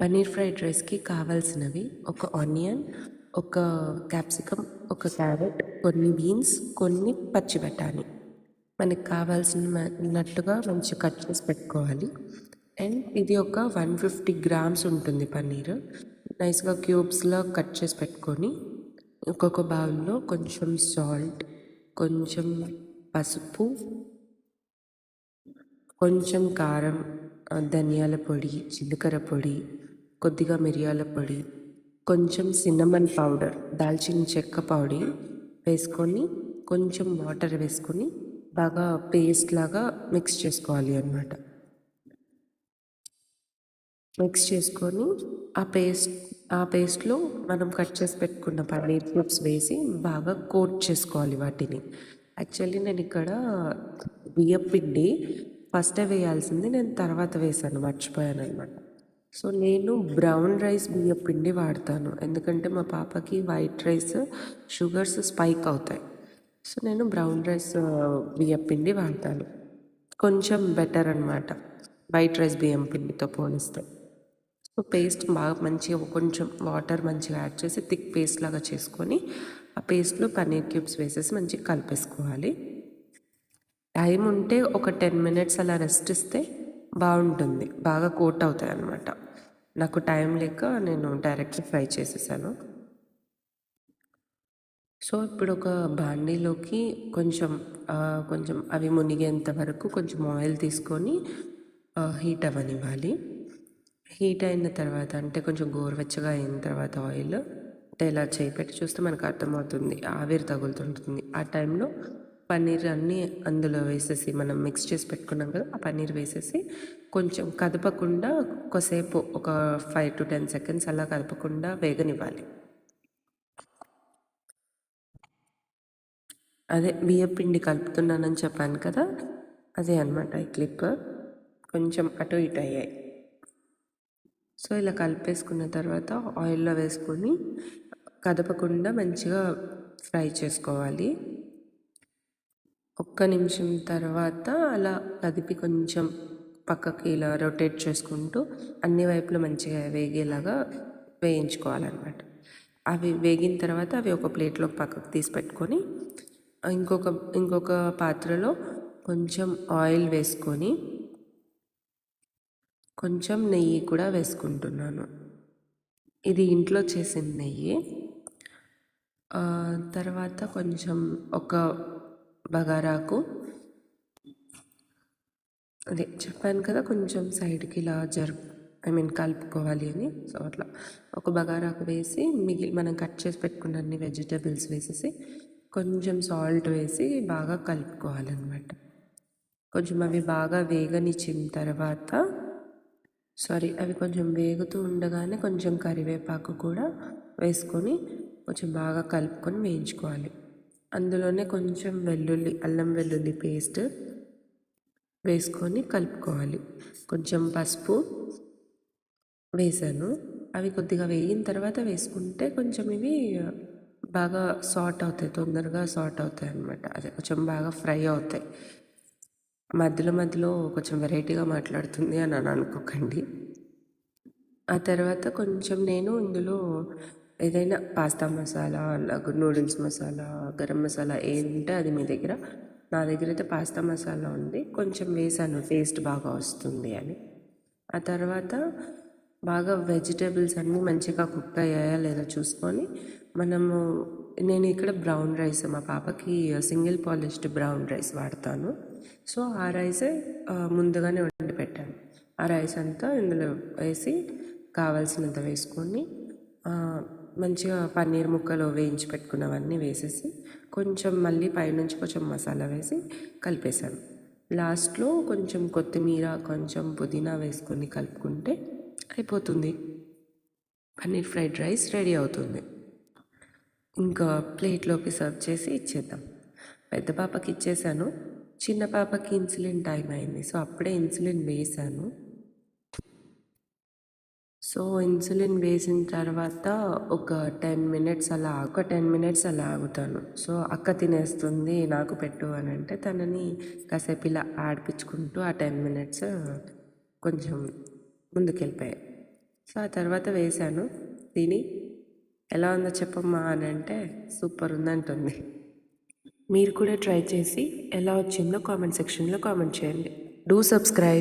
Paneer fried రైస్కి కావాల్సినవి ఒక ఆనియన్, ఒక క్యాప్సికమ్, ఒక క్యారెట్, కొన్ని బీన్స్, కొన్ని పచ్చి బఠానీ. మనకి కావాల్సినట్టుగా మంచిగా కట్ చేసి పెట్టుకోవాలి. అండ్ ఇది ఒక 150 గ్రామ్స్ ఉంటుంది పన్నీర్. నైస్గా క్యూబ్స్లో కట్ చేసి పెట్టుకొని ఒక్కొక్క బౌల్లో కొంచెం సాల్ట్, కొంచెం పసుపు, కొంచెం కారం, ధనియాల పొడి, జీలకర్ర పొడి, కొద్దిగా మిరియాల పొడి, కొంచెం సిన్నమన్ పౌడర్, దాల్చిన చెక్క పొడి వేసుకొని కొంచెం వాటర్ వేసుకొని బాగా పేస్ట్ లాగా మిక్స్ చేసుకోవాలి అన్నమాట. మిక్స్ చేసుకొని ఆ పేస్ట్లో మనం కట్ చేసి పెట్టుకున్న పన్నీర్ క్యూబ్స్ వేసి బాగా కోట్ చేసుకోవాలి వాటిని. యాక్చువల్లీ నేను ఇక్కడ బియ్యం పిండి ఫస్టే వేయాల్సింది, నేను తర్వాత వేసాను, మర్చిపోయాను అనమాట. సో నేను బ్రౌన్ రైస్ బియ్యం పిండి వాడతాను, ఎందుకంటే మా పాపకి వైట్ రైస్ షుగర్స్ స్పైక్ అవుతాయి. సో నేను బ్రౌన్ రైస్ బియ్యం పిండి వాడతాను, కొంచెం బెటర్ అనమాట వైట్ రైస్ బియ్యం పిండితో పోలిస్తే. సో పేస్ట్ బాగా మంచిగా కొంచెం వాటర్ మంచిగా యాడ్ చేసి థిక్ పేస్ట్ లాగా చేసుకొని ఆ పేస్ట్లో పన్నీర్ క్యూబ్స్ వేసేసి మంచిగా కలిపేసుకోవాలి. టైం ఉంటే ఒక 10 మినిట్స్ అలా రెస్ట్ ఇస్తే బాగుంటుంది, బాగా కోట్ అవుతాయి అన్నమాట. నాకు టైం లేక నేను డైరెక్ట్ ఫ్రై చేసేసాను. సో ఇప్పుడు ఒక బాండీలోకి కొంచెం అవి మునిగేంత వరకు కొంచెం ఆయిల్ తీసుకొని హీట్ అవ్వనివ్వాలి. హీట్ అయిన తర్వాత అంటే కొంచెం గోరువెచ్చగా అయిన తర్వాత ఆయిల్ అంటే ఇలా చేయి పెట్టి చూస్తే మనకు అర్థమవుతుంది, ఆవిరి తగులుతుంటుంది. ఆ టైంలో పన్నీర్ అన్నీ అందులో వేసేసి మనం మిక్స్ చేసి పెట్టుకున్నాం కదా, ఆ పన్నీర్ వేసేసి కొంచెం కదపకుండా కొద్దిసేపు ఒక 5 to 10 seconds అలా కదపకుండా వేగనివ్వాలి. అదే బియ్యం పిండి కలుపుతున్నానని చెప్పాను కదా, అదే అనమాట ఈ క్లిప్. కొంచెం అటు ఇటు అయ్యాయి. సో ఇలా కలిపేసుకున్న తర్వాత ఆయిల్లో వేసుకొని కదపకుండా మంచిగా ఫ్రై చేసుకోవాలి. ఒక్క నిమిషం తర్వాత అలా కదిపి కొంచెం పక్కకి ఇలా రొటేట్ చేసుకుంటూ అన్ని వైపులు మంచిగా వేగేలాగా వేయించుకోవాలన్నమాట. అవి వేగిన తర్వాత అవి ఒక ప్లేట్లో పక్కకు తీసి పెట్టుకొని ఇంకొక పాత్రలో కొంచెం ఆయిల్ వేసుకొని కొంచెం నెయ్యి కూడా వేసుకుంటున్నాను. ఇది ఇంట్లో చేసిన నెయ్యి. తర్వాత కొంచెం ఒక బగారాకు, అదే చెప్పాను కదా కొంచెం సైడ్కి ఇలా కలుపుకోవాలి అని. సో అట్లా ఒక బగారాకు వేసి మనం కట్ చేసి పెట్టుకున్న అన్ని వెజిటేబుల్స్ వేసేసి కొంచెం సాల్ట్ వేసి బాగా కలుపుకోవాలన్నమాట. కొంచెం అవి బాగా వేగనిచ్చిన తర్వాత అవి కొంచెం వేగుతూ ఉండగానే కొంచెం కరివేపాకు కూడా వేసుకొని కొంచెం బాగా కలుపుకొని వేయించుకోవాలి. అందులోనే కొంచెం అల్లం వెల్లుల్లి పేస్ట్ వేసుకొని కలుపుకోవాలి. కొంచెం పసుపు వేసాను. అవి కొద్దిగా వేగిన తర్వాత వేసుకుంటే కొంచెం ఇవి బాగా తొందరగా సాట్ అవుతాయి అన్నమాట. అదే కొంచెం బాగా ఫ్రై అవుతాయి. మధ్యలో కొంచెం వెరైటీగా మాట్లాడుతుంది అని అనుకోకండి. ఆ తర్వాత కొంచెం నేను ఇందులో ఏదైనా పాస్తా మసాలా, నూడిల్స్ మసాలా, గరం మసాలా ఏది ఉంటే అది మీ దగ్గర. నా దగ్గర అయితే పాస్తా మసాలా ఉంది, కొంచెం వేసాను టేస్ట్ బాగా వస్తుంది అని. ఆ తర్వాత బాగా వెజిటేబుల్స్ అన్నీ మంచిగా కుక్ అయ్యాయా లేదా చూసుకొని నేను ఇక్కడ బ్రౌన్ రైస్, మా పాపకి సింగిల్ పాలిష్డ్ బ్రౌన్ రైస్ వాడతాను. సో ఆ రైసే ముందుగానే వండి పెట్టాను. ఆ రైస్ అంతా ఇందులో వేసి కావాల్సినంత వేసుకొని మంచిగా పన్నీర్ ముక్కలు వేయించి పెట్టుకున్నవన్నీ వేసేసి కొంచెం మళ్ళీ పైనుంచి కొంచెం మసాలా వేసి కలిపేశాను. లాస్ట్లో కొంచెం కొత్తిమీర, కొంచెం పుదీనా వేసుకొని కలుపుకుంటే అయిపోతుంది, పన్నీర్ ఫ్రైడ్ రైస్ రెడీ అవుతుంది. ఇంకా ప్లేట్లోకి సర్వ్ చేసి ఇచ్చేద్దాం. పెద్ద పాపకి ఇచ్చేసాను, చిన్న పాపకి ఇన్సులిన్ టైం అయింది. సో అప్పుడే ఇన్సులిన్ వేసాను. సో ఇన్సులిన్ వేసిన తర్వాత ఒక 10 మినిట్స్ అలా ఆగుతాను. సో అక్క తినేస్తుంది, నాకు పెట్టు అని అంటే తనని కాసేపు ఇలా ఆడిపించుకుంటూ ఆ 10 మినిట్స్ కొంచెం ముందుకెళ్ళిపోయాయి. సో ఆ తర్వాత వేశాను. తిని ఎలా ఉందో చెప్పమ్మా అని అంటే సూపర్ ఉందంటుంది. మీరు కూడా ట్రై చేసి ఎలా వచ్చిందో కామెంట్ సెక్షన్లో కామెంట్ చేయండి. Do subscribe.